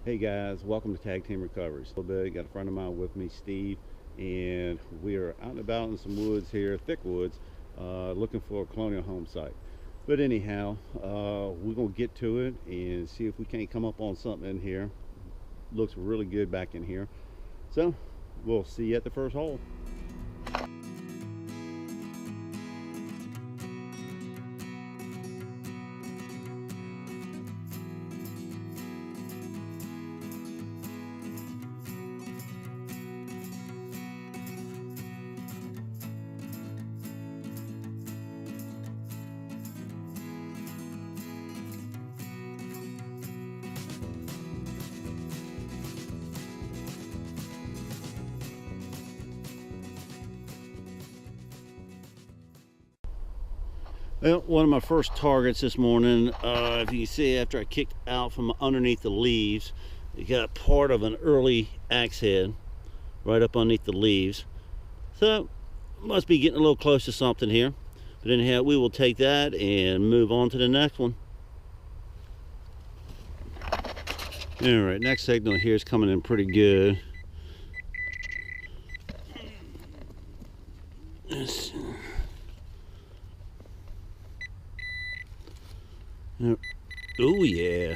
Hey guys, welcome to Tag Team Recoveries. Today, got a friend of mine with me, Steve, and we are out and about in some woods here, thick woods, looking for a Colonial home site. But anyhow, we're gonna get to it and see if we can't come up on something in here. Looks really good back in here. So we'll see you at the first hole. Well, one of my first targets this morning, if you can see, after I kicked out from underneath the leaves, you got part of an early axe head right up underneath the leaves. So, must be getting a little close to something here. But anyhow, we will take that and move on to the next one. Alright, next signal here is coming in pretty good. Oh yeah,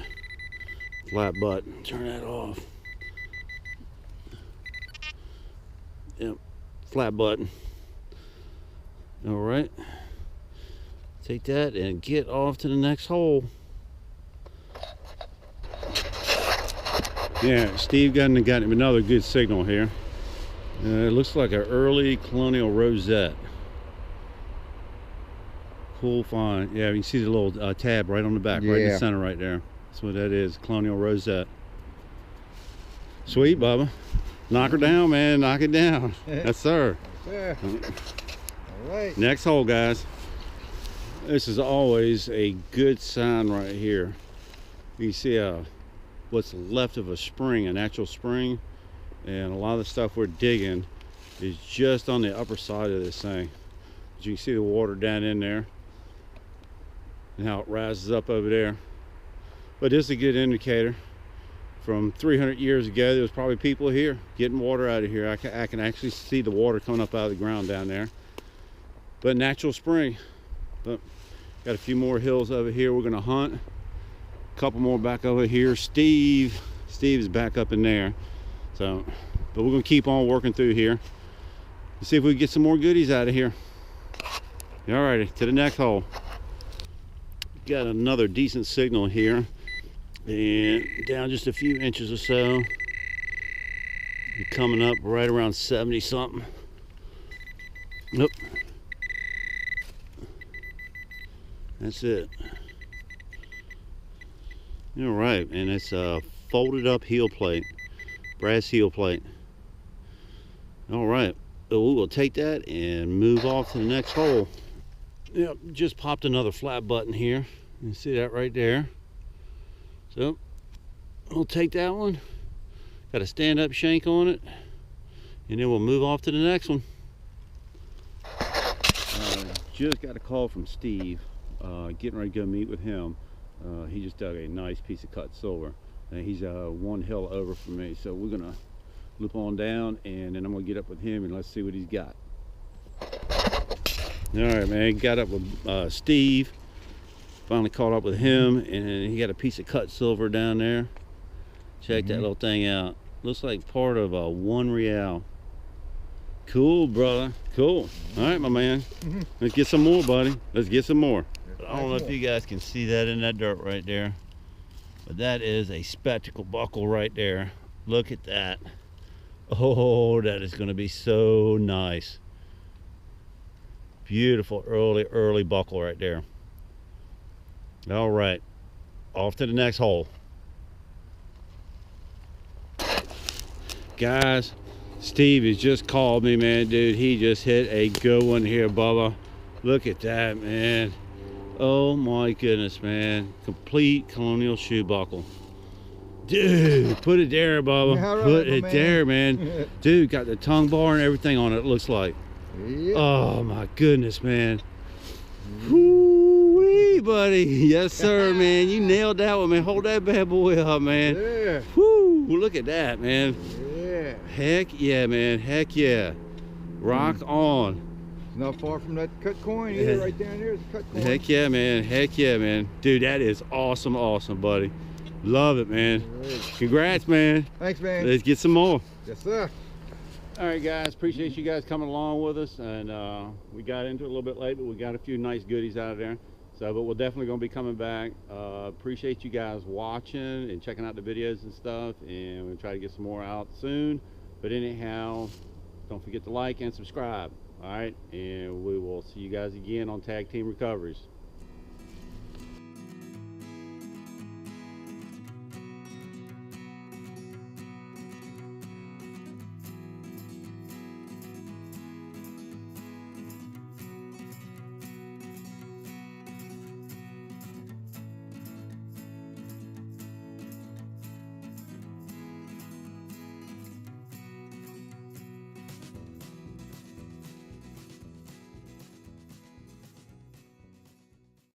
flat butt. Turn that off. Yep, flat button. All right, take that and get off to the next hole. Yeah, Steve got him another good signal here. It looks like an early Colonial Rosette. Cool find. Yeah, you can see the little tab right on the back, right in the center right there. That's what that is, Colonial Rosette. Sweet, Bubba. Knock her down, man. Knock it down. Yes, sir. Yes, sir. All right. Next hole, guys. This is always a good sign right here. You see what's left of a spring, a natural spring, and a lot of the stuff we're digging is just on the upper side of this thing. As you can see the water down in there and how it rises up over there. But this is a good indicator. From 300 years ago, there was probably people here getting water out of here. I can actually see the water coming up out of the ground down there. But natural spring. But got a few more hills over here we're gonna hunt. A couple more back over here. Steve is back up in there. So, but we're gonna keep on working through here. Let's see if we can get some more goodies out of here. Alrighty, to the next hole. Got another decent signal here, and down just a few inches or so. We're coming up right around 70 something. Nope. That's it. All right, and it's a folded up heel plate, brass heel plate. All right, so we will take that and move off to the next hole. Yep, just popped another flat button here. You see that right there. So we'll take that one. Got a stand-up shank on it, and then we'll move off to the next one. Just got a call from Steve. Getting ready to go meet with him. He just dug a nice piece of cut silver, and he's one hill over from me. So we're gonna loop on down, and then I'm gonna get up with him and let's see what he's got. All right, man, got up with Steve, finally caught up with him, and he got a piece of cut silver down there. Check that little thing out. Looks like part of a 1 real. Cool, brother, cool. All right, my man, let's get some more, buddy. Let's get some more. I don't know if you guys can see that in that dirt right there, but that is a Spectical buckle right there. Look at that. Oh, that is gonna be so nice. Beautiful early buckle right there. All right, off to the next hole. Guys, Steve has just called me, man. Dude, he just hit a good one here, Bubba. Look at that, man. Oh my goodness, man. Complete Colonial shoe buckle. Dude, put it there, Bubba. Yeah, right, put it man. there, man. Dude, got the tongue bar and everything on it, it looks like. Yep. Oh my goodness, man. Woo-wee, buddy. Yes, sir, man. You nailed that one, man. Hold that bad boy up, man. Yeah. Woo. Woo! Look at that, man. Yeah. Heck yeah, man. Heck yeah. Rock on. It's not far from that cut coin either. Right down there is a cut coin. Heck yeah, man. Heck yeah, man. Dude, that is awesome, awesome, buddy. Love it, man. Right. Congrats, man. Thanks, man. Let's get some more. Yes, sir. All right, guys. Appreciate you guys coming along with us. And we got into it a little bit late, but we got a few nice goodies out of there. So, but we're definitely going to be coming back. Appreciate you guys watching and checking out the videos and stuff. And we'll try to get some more out soon. But anyhow, don't forget to like and subscribe. All right. And we will see you guys again on Tag Team Recoveries.